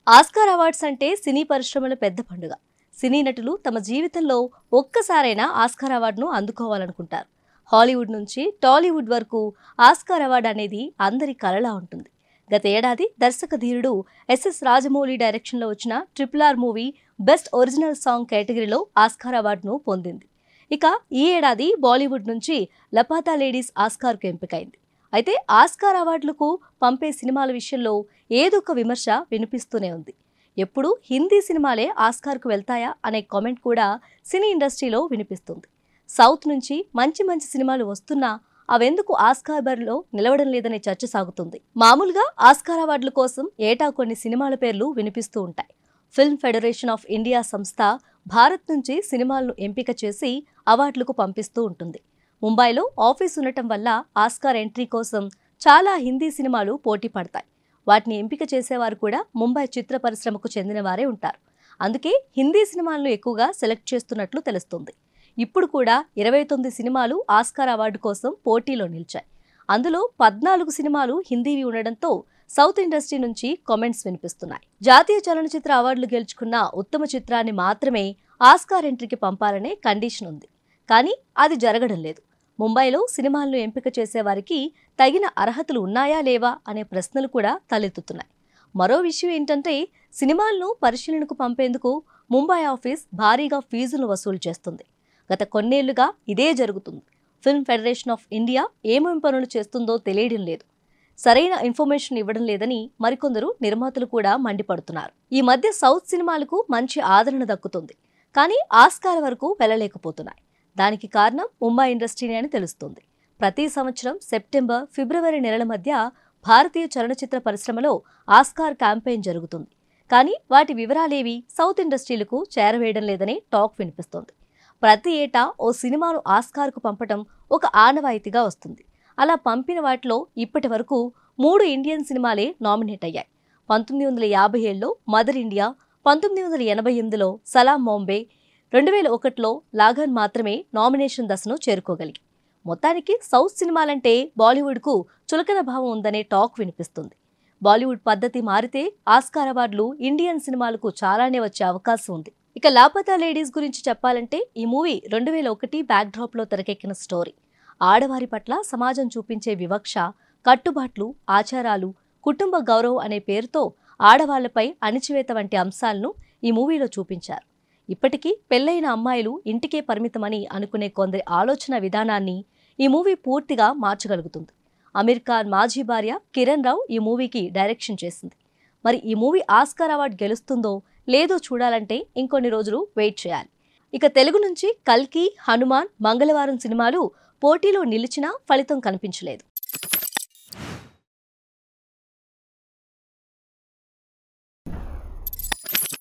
Oscar awards అంటే సినీ పరిశ్రమల పెద్ద పండుగ. సినీ నటులు తమ జీవితంలో ఒక్కసారైనా ఆస్కార్ అవార్డును అందుకోవాలనుకుంటారు. హాలీవుడ్ నుంచి టాలీవుడ్ వరకు ఆస్కార్ అవార్డు అనేది అందరి కలలా ఉంటుంది. గత ఏడాది దర్శక ధీరుడు ఎస్ఎస్ రాజమౌళి డైరెక్షన్లో వచ్చిన RRR movie best original song కేటగిరీలో ఆస్కార్ అవార్డును పొందింది. ఇక ఈ ఏడాది బాలీవుడ్ నుంచి లపాతా లేడీస్ ఆస్కార్కు ఎంపికైంది. అయితే ఆస్కార్ అవార్డులకు పంపే సినిమాల విషయంలో ఏదో ఒక విమర్శ వినిపిస్తూనే ఉంది. ఎప్పుడు హిందీ సినిమాలే ఆస్కార్కు వెళ్తాయా అనే కామెంట్ కూడా సినీ ఇండస్ట్రీలో వినిపిస్తుంది. సౌత్ నుంచి మంచి మంచి సినిమాలు వస్తున్నా అవెందుకు ఆస్కార్ బరిలో నిలవడం లేదనే చర్చ సాగుతుంది. మామూలుగా ఆస్కార్ అవార్డుల కోసం ఏటా కొన్ని సినిమాల పేర్లు వినిపిస్తూ ఉంటాయి. ఫిల్మ్ ఫెడరేషన్ ఆఫ్ ఇండియా సంస్థ భారత్ నుంచి సినిమాలను ఎంపిక చేసి అవార్డులకు పంపిస్తూ ఉంటుంది. ముంబైలో ఆఫీస్ ఉండటం వల్ల ఆస్కార్ ఎంట్రీ కోసం చాలా హిందీ సినిమాలు పోటీ పడతాయి. వాటిని ఎంపిక చేసేవారు కూడా ముంబై చిత్ర పరిశ్రమకు చెందిన వారే ఉంటారు. అందుకే హిందీ సినిమాలను ఎక్కువగా సెలెక్ట్ చేస్తున్నట్లు తెలుస్తుంది. ఇప్పుడు కూడా 29 సినిమాలు ఆస్కార్ అవార్డు కోసం పోటీలో నిలిచాయి. అందులో 14 సినిమాలు హిందీవి ఉండడంతో సౌత్ ఇండస్ట్రీ నుంచి కామెంట్స్ వినిపిస్తున్నాయి. జాతీయ చలనచిత్ర అవార్డులు గెలుచుకున్న ఉత్తమ చిత్రాన్ని మాత్రమే ఆస్కార్ ఎంట్రీకి పంపాలనే కండిషన్ ఉంది. కానీ అది జరగడం లేదు. ముంబైలో సినిమాలను ఎంపిక చేసేవారికి తగిన అర్హతలు ఉన్నాయా లేవా అనే ప్రశ్నలు కూడా తలెత్తుతున్నాయి. మరో విషయం ఏంటంటే సినిమాలను పరిశీలనకు పంపేందుకు ముంబై ఆఫీస్ భారీగా ఫీజులను వసూలు చేస్తుంది. గత కొన్నేళ్లుగా ఇదే జరుగుతుంది. ఫిల్మ్ ఫెడరేషన్ ఆఫ్ ఇండియా ఏమేం పనులు చేస్తుందో తెలియడం లేదు. సరైన ఇన్ఫర్మేషన్ ఇవ్వడం లేదని మరికొందరు నిర్మాతలు కూడా మండిపడుతున్నారు. ఈ మధ్య సౌత్ సినిమాలకు మంచి ఆదరణ దక్కుతుంది. కానీ ఆస్కార్ వరకు వెళ్ళలేకపోతున్నాయి. దానికి కారణం ముంబై ఇండస్ట్రీనే అని తెలుస్తుంది. ప్రతి సంవత్సరం సెప్టెంబర్, ఫిబ్రవరి నెలల మధ్య భారతీయ చలనచిత్ర పరిశ్రమలో ఆస్కార్ క్యాంపెయిన్ జరుగుతుంది. కానీ వాటి వివరాలేవి సౌత్ ఇండస్ట్రీలకు చేరవేయడం లేదనే టాక్ వినిపిస్తోంది. ప్రతి ఏటా ఓ సినిమాను ఆస్కార్కు పంపటం ఒక ఆనవాయితీగా వస్తుంది. అలా పంపిన వాటిలో ఇప్పటి వరకు 3 ఇండియన్ సినిమాలే నామినేట్ అయ్యాయి. 1957లో మదర్ ఇండియా, 1988లో సలాం బాంబే, 2001లో లాగన్ మాత్రమే నామినేషన్ దశను చేరుకోగలిగి. మొత్తానికి సౌత్ సినిమాలంటే బాలీవుడ్కు చులకన భావం ఉందనే టాక్ వినిపిస్తుంది. బాలీవుడ్ పద్ధతి మారితే ఆస్కార్ అవార్డులు ఇండియన్ సినిమాలకు చాలానే వచ్చే అవకాశం ఉంది. ఇక లాపతా లేడీస్ గురించి చెప్పాలంటే ఈ మూవీ 2001 బ్యాక్డ్రాప్లో తెరకెక్కిన స్టోరీ. ఆడవారి పట్ల సమాజం చూపించే వివక్ష, కట్టుబాట్లు, ఆచారాలు, కుటుంబ గౌరవం అనే పేరుతో ఆడవాళ్లపై అణిచివేత వంటి అంశాలను ఈ మూవీలో చూపించారు. ఇప్పటికీ పెళ్లైన అమ్మాయిలు ఇంటికే పరిమితమని అనుకునే కొందరి ఆలోచన విధానాన్ని ఈ మూవీ పూర్తిగా మార్చగలుగుతుంది. అమీర్ ఖాన్ మాజీ భార్య కిరణ్ రావు ఈ మూవీకి డైరెక్షన్ చేసింది. మరి ఈ మూవీ ఆస్కార్ అవార్డు గెలుస్తుందో లేదో చూడాలంటే ఇంకొన్ని రోజులు వెయిట్ చేయాలి. ఇక తెలుగు నుంచి కల్కి, హనుమాన్, మంగళవారం సినిమాలు పోటీలో నిలిచినా ఫలితం కనిపించలేదు.